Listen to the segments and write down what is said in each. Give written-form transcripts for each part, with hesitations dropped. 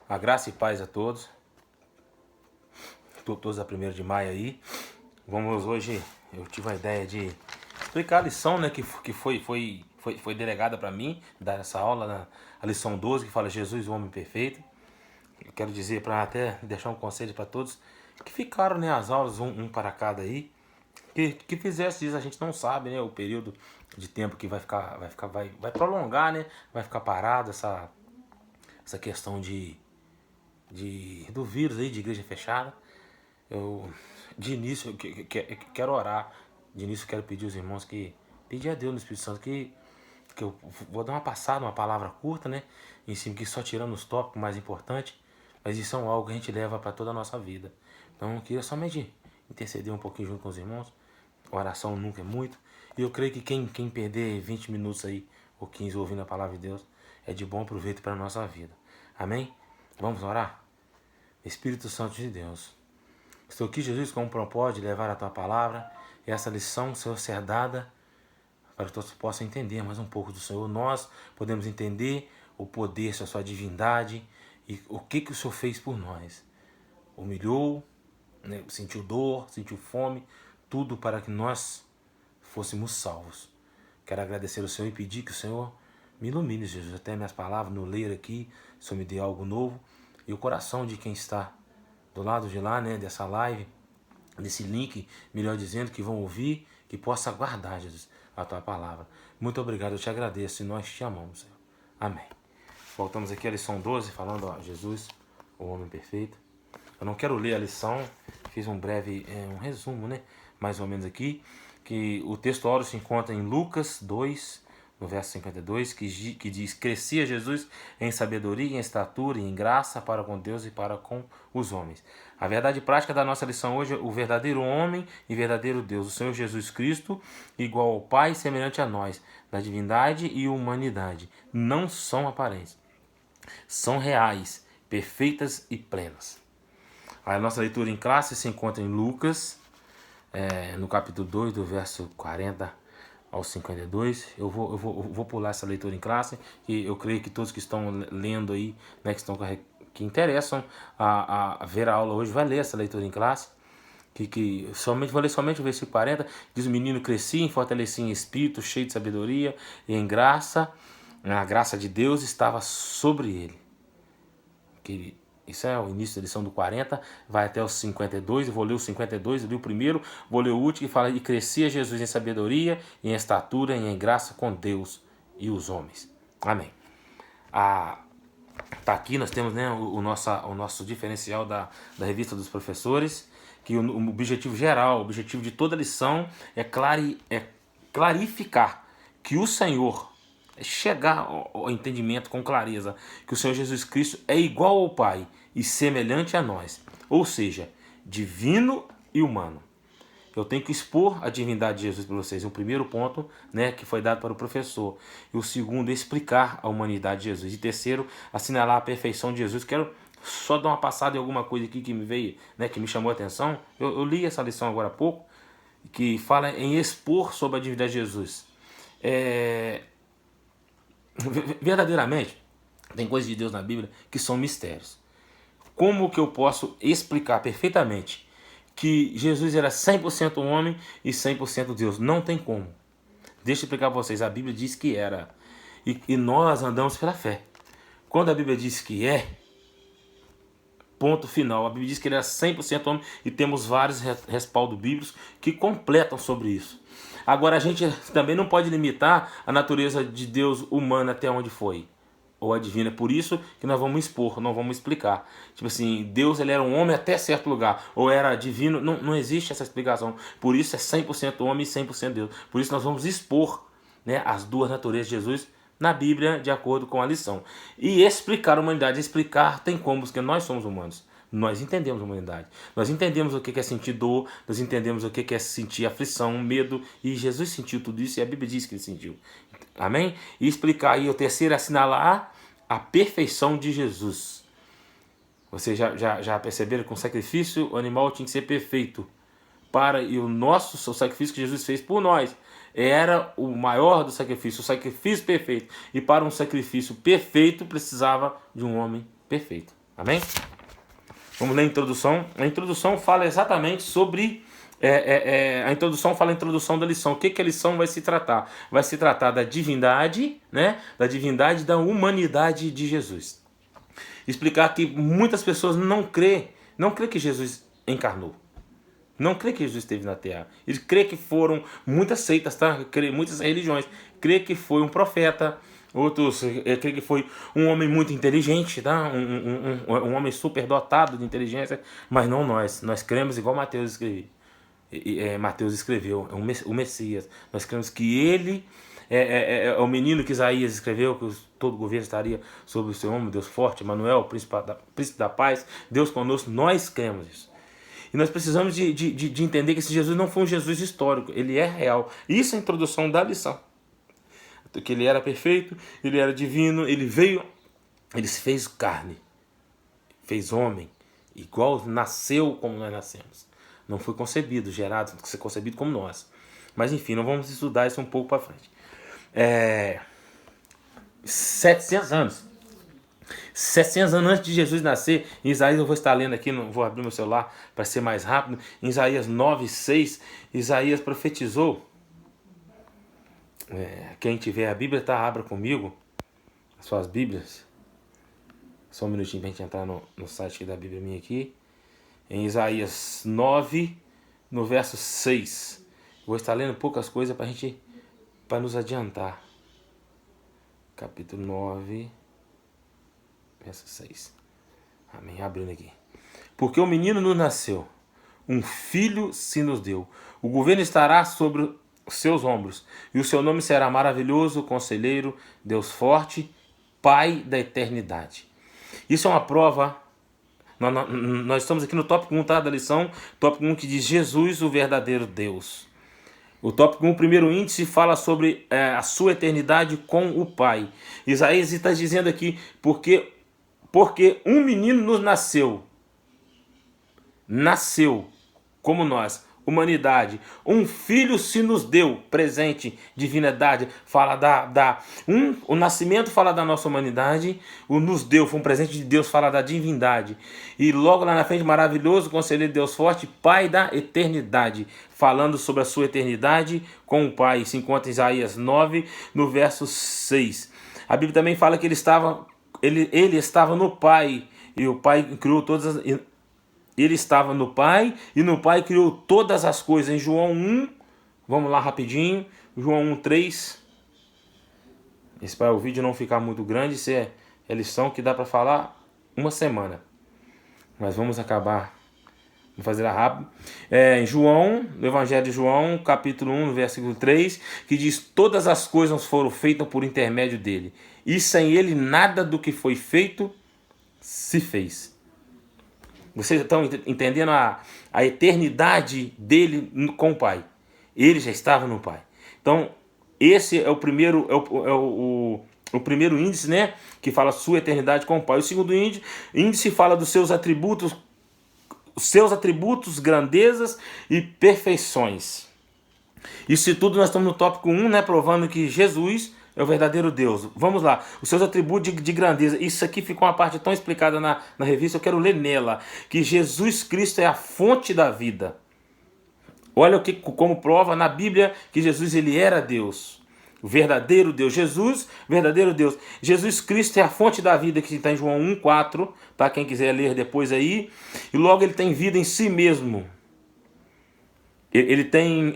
A graça e paz a todos. Todos a 1º de maio aí. Vamos hoje, eu tive a ideia de explicar a lição, né, que foi delegada para mim, dar essa aula, a lição 12, que fala Jesus, o homem perfeito. Eu quero dizer, para até deixar um conselho para todos que ficaram, né, as aulas, um para cada aí, que fizesse isso. A gente não sabe, né, o período de tempo que vai prolongar, né, vai ficar parado essa questão do vírus aí, de igreja fechada. Eu, de início, quero orar. De início, quero pedir aos irmãos pedir a Deus no Espírito Santo que eu vou dar uma passada, uma palavra curta, né? Em cima, que só tirando os tópicos mais importantes, mas isso é algo que a gente leva para toda a nossa vida. Então, eu queria somente interceder um pouquinho junto com os irmãos. Oração nunca é muito. E eu creio que quem perder 20 minutos aí, ou 15, ouvindo a palavra de Deus, é de bom proveito para a nossa vida. Amém? Vamos orar? Espírito Santo de Deus, estou aqui, Jesus, com o propósito de levar a Tua palavra e essa lição, Senhor, ser dada para que todos possam entender mais um pouco do Senhor. Nós podemos entender o poder, a Sua divindade e o que o Senhor fez por nós. Humilhou, né, sentiu dor, sentiu fome, tudo para que nós fôssemos salvos. Quero agradecer ao Senhor e pedir que o Senhor me ilumine, Jesus, até minhas palavras, no ler aqui, o Senhor me dê algo novo e o coração de quem está do lado de lá, né, dessa live, desse link, melhor dizendo, que vão ouvir, que possa guardar, Jesus, a Tua palavra. Muito obrigado, eu te agradeço e nós te amamos, Senhor. Amém. Voltamos aqui à lição 12, falando, Jesus, o homem perfeito. Eu não quero ler a lição, fiz um breve, um resumo, né, mais ou menos aqui, que o texto áureo se encontra em Lucas 2, no verso 52, que diz: crescia Jesus em sabedoria, em estatura e em graça para com Deus e para com os homens. A verdade prática da nossa lição hoje é o verdadeiro homem e verdadeiro Deus, o Senhor Jesus Cristo, igual ao Pai, semelhante a nós, na divindade e humanidade. Não são aparentes, são reais, perfeitas e plenas. A nossa leitura em classe se encontra em Lucas, no capítulo 2, do verso 40 ao 52. Eu vou pular essa leitura em classe, e eu creio que todos que estão lendo aí, né, que interessam a ver a aula hoje, vai ler essa leitura em classe. Vou ler somente o versículo 40. Diz: o menino crescia e fortalecia em espírito, cheio de sabedoria e em graça. A graça de Deus estava sobre ele. Isso é o início da lição do 40, vai até os 52, eu vou ler o 52, eu li o primeiro, vou ler o último, que fala: e crescia Jesus em sabedoria, em estatura e em graça com Deus e os homens. Amém. Tá aqui, nós temos, né, o nosso diferencial da revista dos professores, que o objetivo geral, o objetivo de toda lição é clarificar que o Senhor, chegar ao entendimento com clareza, que o Senhor Jesus Cristo é igual ao Pai e semelhante a nós, ou seja, divino e humano. Eu tenho que expor a divindade de Jesus para vocês. O primeiro ponto, né, que foi dado para o professor. E o segundo, explicar a humanidade de Jesus. E terceiro, assinalar a perfeição de Jesus. Quero só dar uma passada em alguma coisa aqui que me veio, né, que me chamou a atenção. Eu li essa lição agora há pouco, que fala em expor sobre a divindade de Jesus. Verdadeiramente, tem coisas de Deus na Bíblia que são mistérios. Como que eu posso explicar perfeitamente que Jesus era 100% homem e 100% Deus? Não tem como. Deixa eu explicar para vocês. A Bíblia diz que era. E nós andamos pela fé. Quando a Bíblia diz que é, ponto final. A Bíblia diz que ele era 100% homem e temos vários respaldos bíblicos que completam sobre isso. Agora, a gente também não pode limitar a natureza de Deus humana até onde foi, ou a divina. Por isso que nós vamos expor, não vamos explicar. Tipo assim, Deus, ele era um homem até certo lugar, ou era divino. Não existe essa explicação. Por isso é 100% homem e 100% Deus. Por isso nós vamos expor, né, as duas naturezas de Jesus na Bíblia, de acordo com a lição. E explicar a humanidade. Explicar tem como, porque nós somos humanos. Nós entendemos a humanidade. Nós entendemos o que é sentir dor, nós entendemos o que é sentir aflição, medo, e Jesus sentiu tudo isso e a Bíblia diz que ele sentiu. Amém? E explicar aí o terceiro, assinalar a perfeição de Jesus. Vocês já perceberam que o sacrifício, o animal tinha que ser perfeito. E o sacrifício que Jesus fez por nós era o maior do sacrifício, o sacrifício perfeito. E para um sacrifício perfeito precisava de um homem perfeito. Amém? Vamos ler a introdução. A introdução fala exatamente sobre... a introdução fala a introdução da lição. O que a lição vai se tratar? Vai se tratar da divindade, né? Da divindade e da humanidade de Jesus. Explicar que muitas pessoas não crê que Jesus encarnou. Não crê que Jesus esteve na Terra. Eles crê que foram muitas seitas, tá? Muitas religiões. Crê que foi um profeta. Outros crê que foi um homem muito inteligente, tá? Um homem super dotado de inteligência. Mas não nós. Nós cremos igual Mateus escreveu. Mateus escreveu, o Messias. Nós cremos que ele é o menino que Isaías escreveu, que todo o governo estaria sobre o seu ombro, Deus forte, Emanuel, príncipe da paz, Deus conosco. Nós cremos isso. E nós precisamos de entender que esse Jesus não foi um Jesus histórico, ele é real. Isso é a introdução da lição. Que ele era perfeito, ele era divino, ele veio, ele se fez carne, fez homem, igual nasceu como nós nascemos. Não foi concebido, gerado, ser concebido como nós. Mas enfim, não vamos estudar isso um pouco para frente. 700 anos. 700 anos antes de Jesus nascer, em Isaías, eu vou estar lendo aqui, não vou abrir meu celular para ser mais rápido. Em Isaías 9:6, Isaías profetizou. Quem tiver a Bíblia, abra comigo as suas Bíblias. Só um minutinho para a gente entrar no site da Bíblia minha aqui. Em Isaías 9, no verso 6. Vou estar lendo poucas coisas para nos adiantar. Capítulo 9, verso 6. Amém. Abrindo aqui. Porque o menino nos nasceu, um filho se nos deu. O governo estará sobre os seus ombros, e o seu nome será maravilhoso, conselheiro, Deus forte, Pai da eternidade. Isso é uma prova. Nós estamos aqui no tópico 1, tá, da lição. Tópico 1 que diz Jesus, o verdadeiro Deus. O tópico 1, primeiro índice, fala sobre a sua eternidade com o Pai. Isaías está dizendo aqui, porque um menino nos nasceu. Nasceu como nós, humanidade. Um filho se nos deu, presente, divindade. Fala o nascimento fala da nossa humanidade. O nos deu foi um presente de Deus, fala da divindade. E logo lá na frente, maravilhoso, conselheiro, Deus forte, Pai da eternidade. Falando sobre a sua eternidade com o Pai. Se encontra em Isaías 9, no verso 6. A Bíblia também fala que ele estava no Pai. E o Pai criou todas as... Ele estava no Pai, e no Pai criou todas as coisas. Em João 1, vamos lá rapidinho, João 1:3. Esse para o vídeo não ficar muito grande, isso é lição que dá para falar uma semana. Mas vamos acabar, vamos fazer rápido. Em João, no Evangelho de João, capítulo 1, versículo 3, que diz: todas as coisas foram feitas por intermédio dele, e sem ele nada do que foi feito se fez. Vocês estão entendendo a eternidade dele com o Pai. Ele já estava no Pai. Então, esse é o primeiro, o primeiro índice, né? Que fala sua eternidade com o Pai. O segundo índice fala dos seus atributos, grandezas e perfeições. Isso tudo nós estamos no tópico 1, né? Provando que Jesus é o verdadeiro Deus. Vamos lá. Os seus atributos de grandeza. Isso aqui ficou uma parte tão explicada na revista. Eu quero ler nela. Que Jesus Cristo é a fonte da vida. Olha como prova na Bíblia que Jesus ele era Deus. O verdadeiro Deus. Jesus, verdadeiro Deus. Jesus Cristo é a fonte da vida, que está em João 1:4. Para quem quiser ler depois aí. E logo ele tem vida em si mesmo. Ele tem...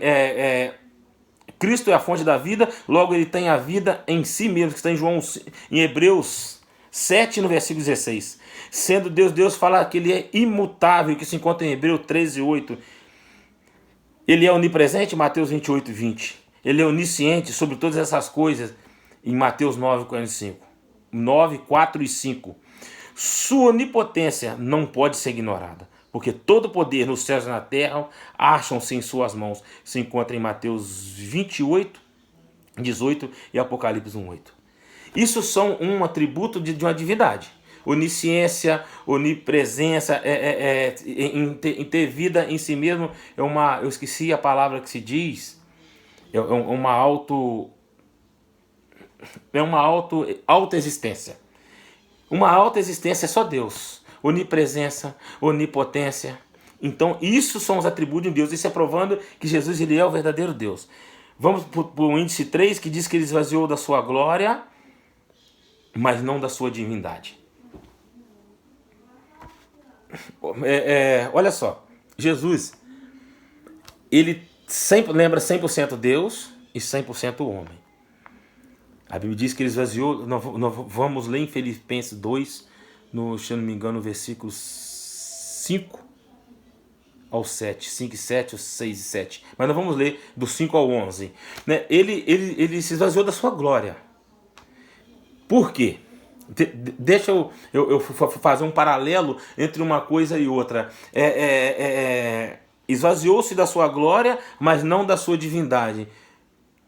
Cristo é a fonte da vida, logo ele tem a vida em si mesmo, que está em Hebreus 7, no versículo 16. Sendo Deus fala que ele é imutável, que se encontra em Hebreus 13:8. Ele é onipresente, Mateus 28:20. Ele é onisciente sobre todas essas coisas, em Mateus 9:45. 9, 4 e 5. Sua onipotência não pode ser ignorada, porque todo poder nos céus e na terra acham-se em suas mãos. Se encontra em Mateus 28:18 e Apocalipse 1:8. Isso são um atributo de uma divindade. Onisciência, onipresença, em ter vida em si mesmo, eu esqueci a palavra que se diz, uma autoexistência. Uma autoexistência é só Deus. onipresença, onipotência. Então, isso são os atributos de Deus. Isso é provando que Jesus ele é o verdadeiro Deus. Vamos para o índice 3, que diz que ele esvaziou da sua glória, mas não da sua divindade. Olha só, Jesus, ele sempre lembra 100% Deus e 100% homem. A Bíblia diz que ele esvaziou, nós vamos ler em Filipenses 2, se eu não me engano, versículos 5 ao 7, 5 e 7, 6 e 7. Mas nós vamos ler do 5 ao 11. Né? Ele se esvaziou da sua glória. Por quê? Deixa eu fazer um paralelo entre uma coisa e outra. Esvaziou-se da sua glória, mas não da sua divindade.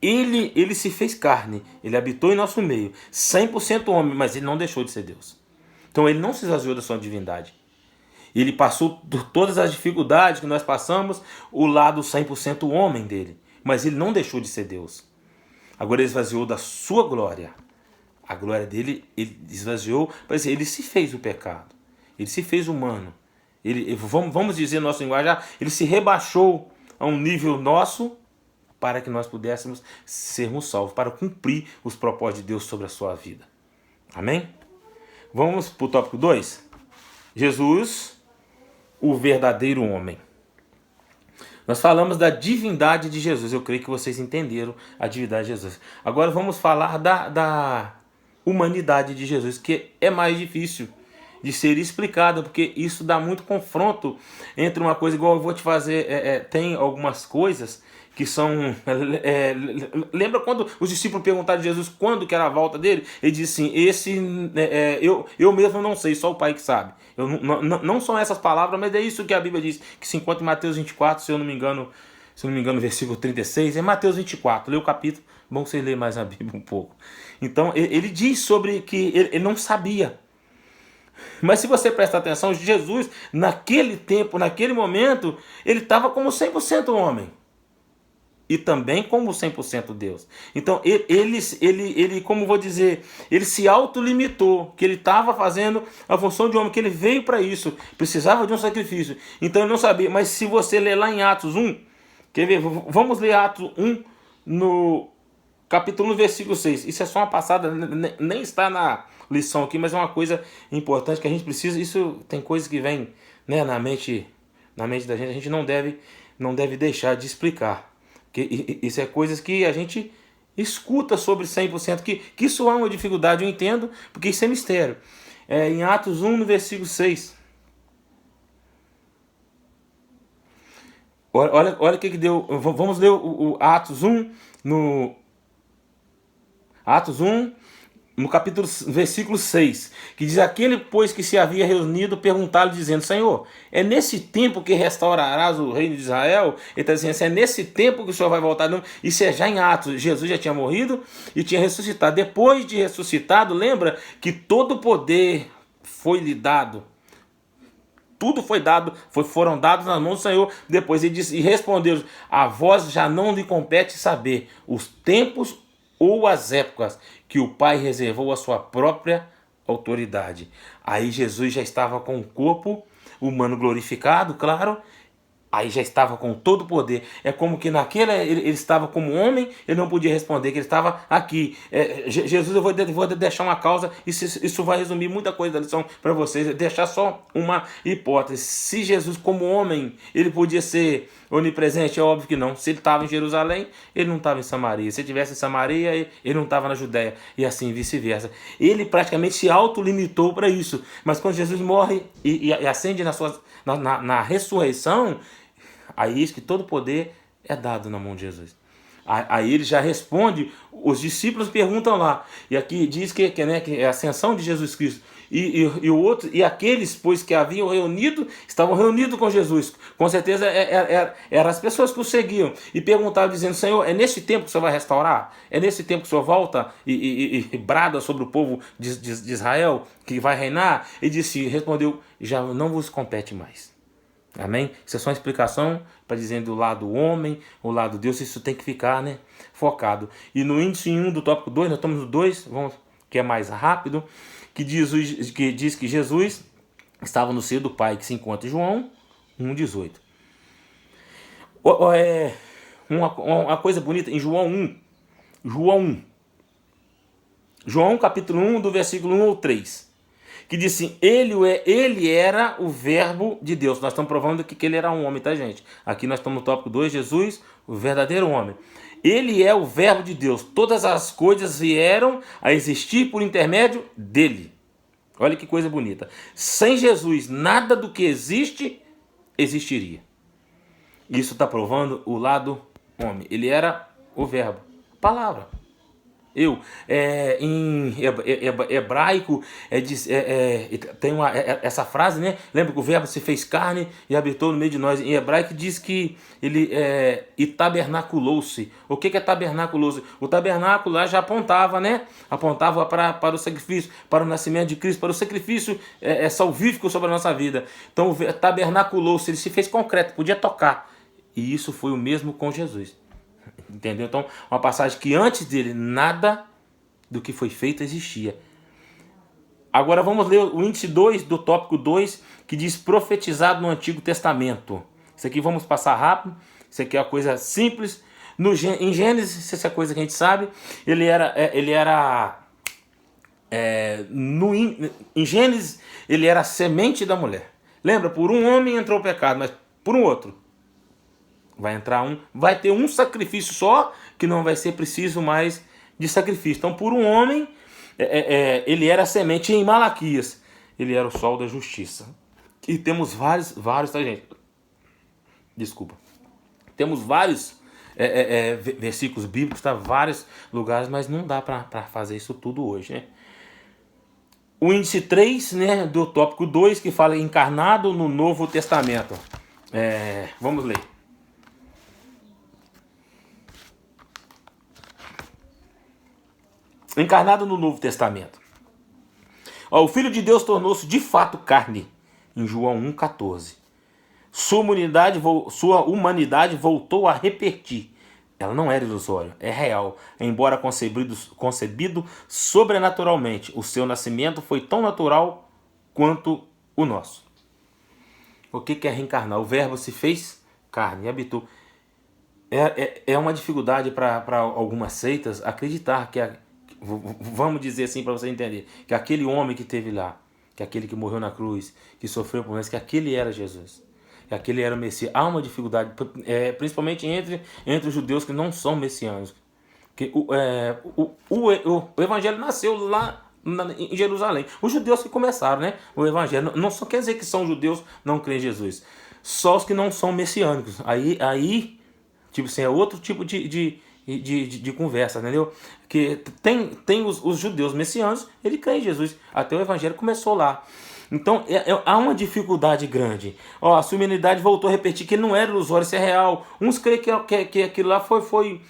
Ele se fez carne, ele habitou em nosso meio, 100% homem, mas ele não deixou de ser Deus. Então ele não se esvaziou da sua divindade. Ele passou por todas as dificuldades que nós passamos, o lado 100% homem dele, mas ele não deixou de ser Deus. Agora ele esvaziou da sua glória. A glória dele, ele esvaziou, mas ele se fez o pecado, ele se fez humano. Vamos dizer nosso linguajar, ele se rebaixou a um nível nosso, para que nós pudéssemos sermos salvos, para cumprir os propósitos de Deus sobre a sua vida. Amém? Vamos para o tópico 2. Jesus, o verdadeiro homem. Nós falamos da divindade de Jesus. Eu creio que vocês entenderam a divindade de Jesus. Agora vamos falar da humanidade de Jesus, que é mais difícil de ser explicada, porque isso dá muito confronto entre uma coisa, igual eu vou te fazer, tem algumas coisas que são... lembra quando os discípulos perguntaram a Jesus quando que era a volta dele? Ele disse assim, eu mesmo não sei, só o Pai que sabe. Não são essas palavras, mas é isso que a Bíblia diz, que se encontra em Mateus 24, se eu não me engano, versículo 36, é Mateus 24, lê o capítulo, bom você ler mais a Bíblia um pouco. Então, ele diz sobre que ele não sabia. Mas se você prestar atenção, Jesus, naquele tempo, naquele momento, ele estava como 100% homem. E também como 100% Deus. Então, ele, como vou dizer, ele se autolimitou, que ele estava fazendo a função de homem, que ele veio para isso, precisava de um sacrifício. Então, ele não sabia. Mas se você ler lá em Atos 1, quer ver? Vamos ler Atos 1, no capítulo 1, versículo 6. Isso é só uma passada, nem está na lição aqui, mas é uma coisa importante que a gente precisa. Isso tem coisas que vêm, né, na mente da gente, a gente não deve deixar de explicar. Que isso é coisas que a gente escuta sobre 100%, que isso é uma dificuldade, eu entendo, porque isso é mistério. Em Atos 1, no versículo 6. Olha o que deu. Vamos ler o Atos 1, Atos 1, no capítulo, versículo 6, que diz: aquele, pois, que se havia reunido, perguntaram, dizendo: Senhor, é nesse tempo que restaurarás o reino de Israel? Ele está dizendo assim, é nesse tempo que o Senhor vai voltar. Isso é já em Atos. Jesus já tinha morrido e tinha ressuscitado. Depois de ressuscitado, lembra que todo o poder foi lhe dado. Tudo foi dado, foram dados nas mãos do Senhor. Depois ele disse, e respondeu: a vós já não lhe compete saber os tempos ou as épocas que o Pai reservou à sua própria autoridade. Aí Jesus já estava com o corpo humano glorificado, claro. Aí já estava com todo o poder. É como que naquele ele estava como homem, ele não podia responder, que ele estava aqui. Jesus, eu vou deixar uma causa, isso vai resumir muita coisa da lição para vocês, deixar só uma hipótese. Se Jesus como homem, ele podia ser onipresente, é óbvio que não. Se ele estava em Jerusalém, ele não estava em Samaria. Se ele estivesse em Samaria, ele não estava na Judéia. E assim vice-versa. Ele praticamente se autolimitou para isso. Mas quando Jesus morre e ascende na ressurreição, aí diz que todo poder é dado na mão de Jesus. Aí ele já responde, os discípulos perguntam lá, e aqui diz que é a ascensão de Jesus Cristo. E aqueles, pois, que haviam reunido, estavam reunidos com Jesus. Com certeza eram as pessoas que o seguiam. E perguntavam, dizendo: Senhor, é nesse tempo que o Senhor vai restaurar? É nesse tempo que o Senhor volta e brada sobre o povo de Israel, que vai reinar? E respondeu: já não vos compete mais. Amém? Isso é só uma explicação para dizer do lado homem, o lado Deus. Isso tem que ficar, né, focado. E no índice 1 do tópico 2, nós estamos no 2, que é mais rápido, que diz que Jesus estava no seio do Pai, que se encontra em João 1,18. Uma coisa bonita em João 1. João capítulo 1, do versículo 1 ao 3. Que diz assim, ele era o verbo de Deus. Nós estamos provando que ele era um homem, tá, gente? Aqui nós estamos no tópico 2, Jesus, o verdadeiro homem. Ele é o verbo de Deus. Todas as coisas vieram a existir por intermédio dele. Olha que coisa bonita. Sem Jesus, nada do que existe, existiria. Isso está provando o lado homem. Ele era o verbo. Palavra. Em hebraico, tem essa frase, né? Lembra que o verbo se fez carne e habitou no meio de nós. Em hebraico diz que ele e tabernaculou-se. O que é tabernaculou-se? O tabernáculo lá já apontava, né? Apontava para o sacrifício, para o nascimento de Cristo, para o sacrifício salvífico sobre a nossa vida. Então, tabernaculou-se, ele se fez concreto, podia tocar. E isso foi o mesmo com Jesus. Entendeu? Então, uma passagem que antes dele nada do que foi feito existia. Agora vamos ler o índice 2 do tópico 2, que diz profetizado no Antigo Testamento. Isso aqui vamos passar rápido. Isso aqui é uma coisa simples. Em Gênesis, essa é a coisa que a gente sabe. Em Gênesis, ele era a semente da mulher. Lembra? Por um homem entrou o pecado, mas por um outro vai ter um sacrifício só, que não vai ser preciso mais de sacrifício. Então, por um homem, ele era a semente. Em Malaquias, ele era o sol da justiça. E temos vários, tá, gente? Desculpa. Temos vários versículos bíblicos, tá? Vários lugares, mas não dá para fazer isso tudo hoje, né? O índice 3, né, do tópico 2, que fala encarnado no Novo Testamento. Vamos ler. Encarnado no Novo Testamento. O Filho de Deus tornou-se de fato carne, em João 1,14. Sua humanidade voltou a repetir. Ela não era ilusória, é real. Embora concebido sobrenaturalmente, o seu nascimento foi tão natural quanto o nosso. O que é reencarnar? O verbo se fez carne e habitou. É uma dificuldade para algumas seitas acreditar que vamos dizer assim para você entender, que aquele homem que esteve lá, que aquele que morreu na cruz, que sofreu por nós, que aquele era Jesus, que aquele era o Messias. Há uma dificuldade, principalmente entre os judeus que não são messiânicos. Que o evangelho nasceu lá em Jerusalém. Os judeus que começaram, né, o evangelho. Não só quer dizer que são judeus não creem em Jesus. Só os que não são messiânicos. Aí tipo assim, é outro tipo de conversa, entendeu? Que tem os judeus messiânicos, ele crê em Jesus. Até o evangelho começou lá. Então há uma dificuldade grande. A sua humanidade voltou a repetir que não era ilusório, isso é real. Uns creem que aquilo lá foi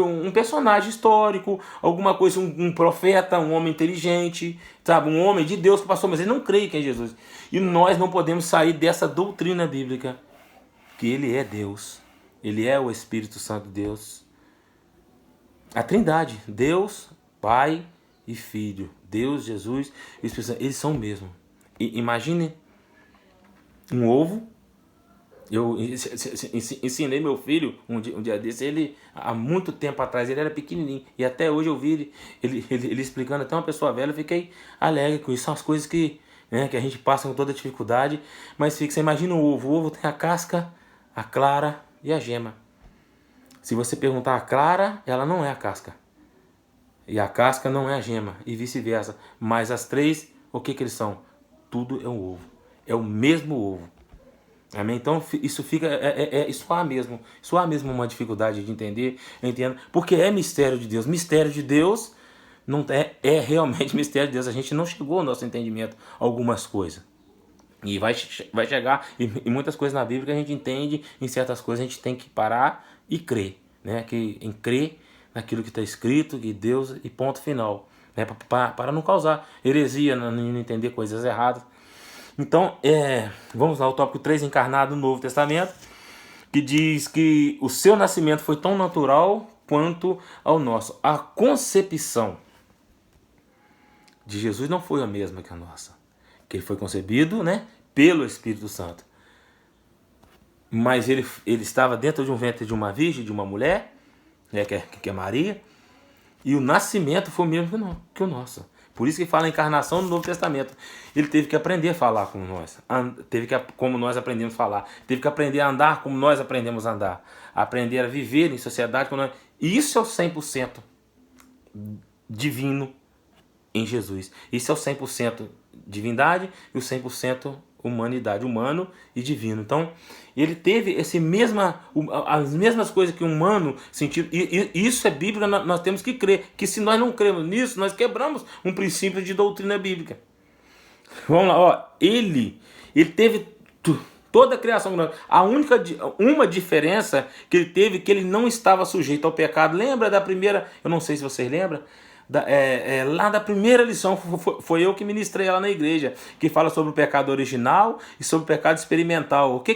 um personagem histórico, alguma coisa, um profeta, um homem inteligente, sabe? Um homem de Deus que passou, mas ele não crê que é Jesus. E nós não podemos sair dessa doutrina bíblica, que ele é Deus. Ele é o Espírito Santo de Deus. A Trindade, Deus, Pai e Filho. Deus, Jesus e Espírito Santo, eles são o mesmo. Imagine um ovo. Eu ensinei meu filho um dia desse, ele há muito tempo atrás, ele era pequenininho, e até hoje eu vi ele explicando, até uma pessoa velha, eu fiquei alegre com isso. São as coisas que a gente passa com toda dificuldade, mas você imagina o ovo tem a casca, a clara e a gema. Se você perguntar a clara, ela não é a casca. E a casca não é a gema. E vice-versa. Mas as três, o que eles são? Tudo é um ovo. É o mesmo ovo. Amém? Então isso fica. Isso há mesmo uma dificuldade de entender. Eu entendo. Porque é mistério de Deus. Mistério de Deus não é realmente mistério de Deus. A gente não chegou ao nosso entendimento algumas coisas. E vai chegar, e muitas coisas na Bíblia que a gente entende, em certas coisas a gente tem que parar e crer, né? Em crer naquilo que está escrito, que Deus, e ponto final, né? Para não causar heresia, não entender coisas erradas. Então, vamos lá, o tópico 3, encarnado no Novo Testamento, que diz que o seu nascimento foi tão natural quanto ao nosso. A concepção de Jesus não foi a mesma que a nossa. Que ele foi concebido, né, pelo Espírito Santo. Mas ele estava dentro de um ventre de uma virgem, de uma mulher, né, que é Maria, e o nascimento foi o mesmo que o nosso. Por isso que fala a encarnação no Novo Testamento. Ele teve que aprender a falar como nós. Como nós aprendemos a falar. Teve que aprender a andar como nós aprendemos a andar. Aprender a viver em sociedade como nós. Isso é o 100% divino em Jesus. Isso é o 100% divindade e o 100% humanidade, humano e divino. Então, ele teve as mesmas coisas que o humano sentiu. E isso é bíblica, nós temos que crer. Que se nós não cremos nisso, nós quebramos um princípio de doutrina bíblica. Vamos lá, ó. Ele teve toda a criação. Uma diferença que ele teve, que ele não estava sujeito ao pecado. Lembra da primeira, eu não sei se vocês lembram, lá da primeira lição, foi eu que ministrei lá na igreja, que fala sobre o pecado original e sobre o pecado experimental. O que